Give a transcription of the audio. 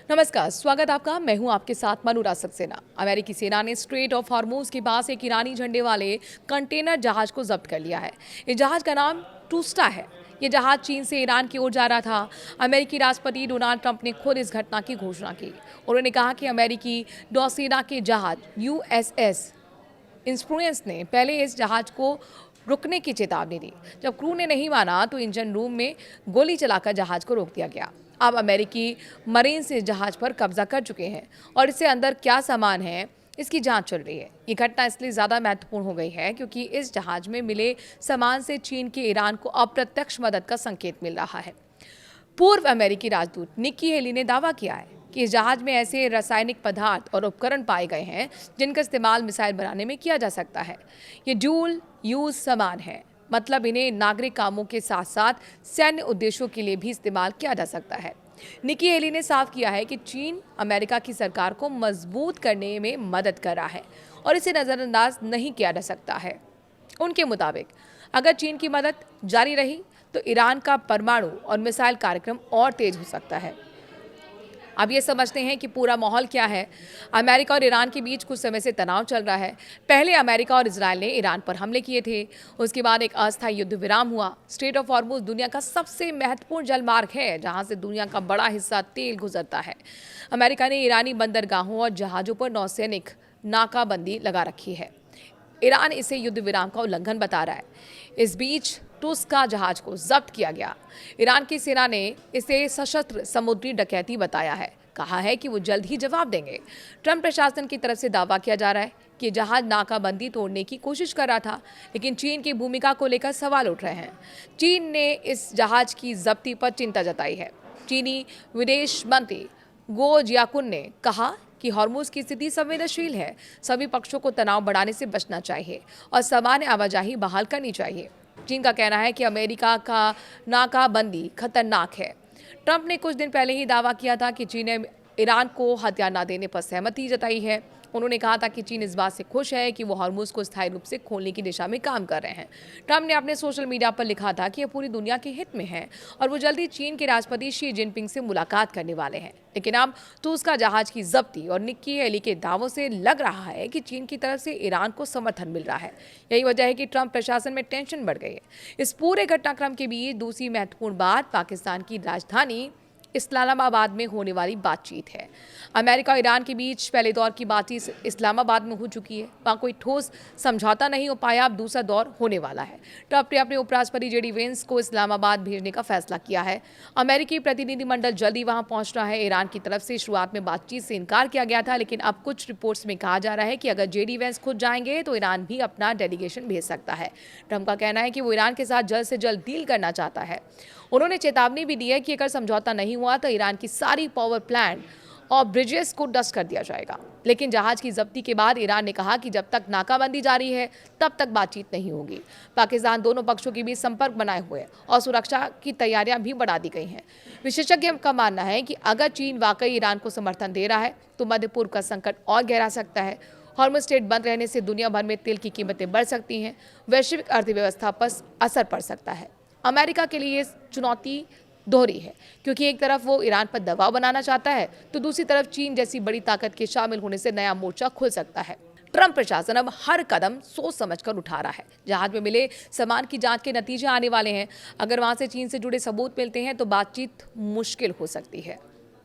नमस्कार, स्वागत आपका। मैं हूं आपके साथ मनूरा सक्सेना। अमेरिकी सेना ने स्ट्रेट ऑफ हॉर्मूज के पास एक ईरानी झंडे वाले कंटेनर जहाज को जब्त कर लिया है। इस जहाज का नाम टूस्टा है। ये जहाज चीन से ईरान की ओर जा रहा था। अमेरिकी राष्ट्रपति डोनाल्ड ट्रंप ने खुद इस घटना की घोषणा की। उन्होंने कहा कि अमेरिकी नौसेना के जहाज USS इंस्प्रुएंस ने पहले इस जहाज को रुकने की चेतावनी दी। जब क्रू ने नहीं माना तो इंजन रूम में गोली चलाकर जहाज को रोक दिया गया। अब अमेरिकी मरीन्स इस जहाज पर कब्जा कर चुके हैं और इससे अंदर क्या सामान है इसकी जांच चल रही है। ये घटना इसलिए ज़्यादा महत्वपूर्ण हो गई है क्योंकि इस जहाज में मिले सामान से चीन के ईरान को अप्रत्यक्ष मदद का संकेत मिल रहा है। पूर्व अमेरिकी राजदूत निक्की हेली ने दावा किया है कि इस जहाज में ऐसे रासायनिक पदार्थ और उपकरण पाए गए हैं जिनका इस्तेमाल मिसाइल बनाने में किया जा सकता है। ये ड्यूल यूज सामान है, मतलब इन्हें नागरिक कामों के साथ साथ सैन्य उद्देश्यों के लिए भी इस्तेमाल किया जा सकता है। निक्की हेली ने साफ किया है कि चीन अमेरिका की सरकार को मजबूत करने में मदद कर रहा है और इसे नज़रअंदाज नहीं किया जा सकता है। उनके मुताबिक अगर चीन की मदद जारी रही तो ईरान का परमाणु और मिसाइल कार्यक्रम और तेज हो सकता है। अब ये समझते हैं कि पूरा माहौल क्या है। अमेरिका और ईरान के बीच कुछ समय से तनाव चल रहा है। पहले अमेरिका और इजरायल ने ईरान पर हमले किए थे। उसके बाद एक अस्थायी युद्ध विराम हुआ। स्ट्रेट ऑफ हॉर्मूज दुनिया का सबसे महत्वपूर्ण जलमार्ग है जहां से दुनिया का बड़ा हिस्सा तेल गुजरता है। अमेरिका ने ईरानी बंदरगाहों और जहाज़ों पर नौसैनिक नाकाबंदी लगा रखी है। ईरान इसे युद्ध विराम का उल्लंघन बता रहा है। इस बीच टूस्का जहाज को जब्त किया गया। ईरान की सेना ने इसे सशस्त्र समुद्री डकैती बताया है। कहा है कि वो जल्द ही जवाब देंगे। ट्रंप प्रशासन की तरफ से दावा किया जा रहा है कि जहाज नाकाबंदी तोड़ने की कोशिश कर रहा था, लेकिन चीन की भूमिका को लेकर सवाल उठ रहे हैं। चीन ने इस जहाज की जब्ती पर चिंता जताई है। चीनी विदेश मंत्री गो जियाकुन ने कहा कि हॉर्मूज की स्थिति संवेदनशील है। सभी पक्षों को तनाव बढ़ाने से बचना चाहिए और सामान्य आवाजाही बहाल करनी चाहिए। चीन का कहना है कि अमेरिका का नाकाबंदी खतरनाक है। ट्रंप ने कुछ दिन पहले ही दावा किया था कि चीन ने ईरान को हथियार न देने पर सहमति जताई है। उन्होंने कहा था कि चीन इस बात से खुश है कि वो हॉर्मूज को स्थायी रूप से खोलने की दिशा में काम कर रहे हैं। ट्रंप ने अपने सोशल मीडिया पर लिखा था कि यह पूरी दुनिया के हित में है और वो जल्दी चीन के राष्ट्रपति शी जिनपिंग से मुलाकात करने वाले हैं। लेकिन अब तो उसका जहाज की जब्ती और निक्की हेली के दावों से लग रहा है कि चीन की तरफ से ईरान को समर्थन मिल रहा है। यही वजह है कि ट्रंप प्रशासन में टेंशन बढ़ गई है। इस पूरे घटनाक्रम के बीच दूसरी महत्वपूर्ण बात पाकिस्तान की राजधानी इस्लामाबाद में होने वाली बातचीत है। अमेरिका और ईरान के बीच पहले दौर की बातचीत इस्लामाबाद में हो चुकी है। वहाँ कोई ठोस समझौता नहीं हो पाया। अब दूसरा दौर होने वाला है। ट्रंप ने अपने उपराष्ट्रपति JD वेंस को इस्लामाबाद भेजने का फैसला किया है। अमेरिकी प्रतिनिधिमंडल जल्दी वहाँ पहुँच रहा है। ईरान की तरफ से शुरुआत में बातचीत से इनकार किया गया था, लेकिन अब कुछ रिपोर्ट्स में कहा जा रहा है कि अगर JD वेंस खुद जाएंगे तो ईरान भी अपना डेलीगेशन भेज सकता है। ट्रंप का कहना है कि वो ईरान के साथ जल्द से जल्द डील करना चाहता है। उन्होंने चेतावनी भी दी है कि अगर समझौता नहीं हुआ तो ईरान की सारी पावर प्लांट और ब्रिजेस को डस्ट कर दिया जाएगा। लेकिन जहाज की जब्ती के बाद ईरान ने कहा कि जब तक नाकाबंदी जारी है तब तक बातचीत नहीं होगी। पाकिस्तान दोनों पक्षों के बीच संपर्क बनाए हुए है और सुरक्षा की तैयारियां भी बढ़ा दी गई हैं। विशेषज्ञों का मानना है कि अगर चीन वाकई ईरान को समर्थन दे रहा है तो मध्य पूर्व का संकट और गहरा सकता है। हॉर्मुज स्ट्रेट बंद रहने से दुनिया भर में तेल की कीमतें बढ़ सकती हैं। वैश्विक अर्थव्यवस्था पर असर पड़ सकता है। अमेरिका के लिए चुनौती दोहरी है, क्योंकि एक तरफ वो ईरान पर दबाव बनाना चाहता है तो दूसरी तरफ चीन जैसी बड़ी ताकत के शामिल होने से नया मोर्चा खुल सकता है। ट्रंप प्रशासन अब हर कदम सोच समझकर उठा रहा है। जहाज में मिले सामान की जांच के नतीजे आने वाले हैं। अगर वहां से चीन से जुड़े सबूत मिलते हैं तो बातचीत मुश्किल हो सकती है।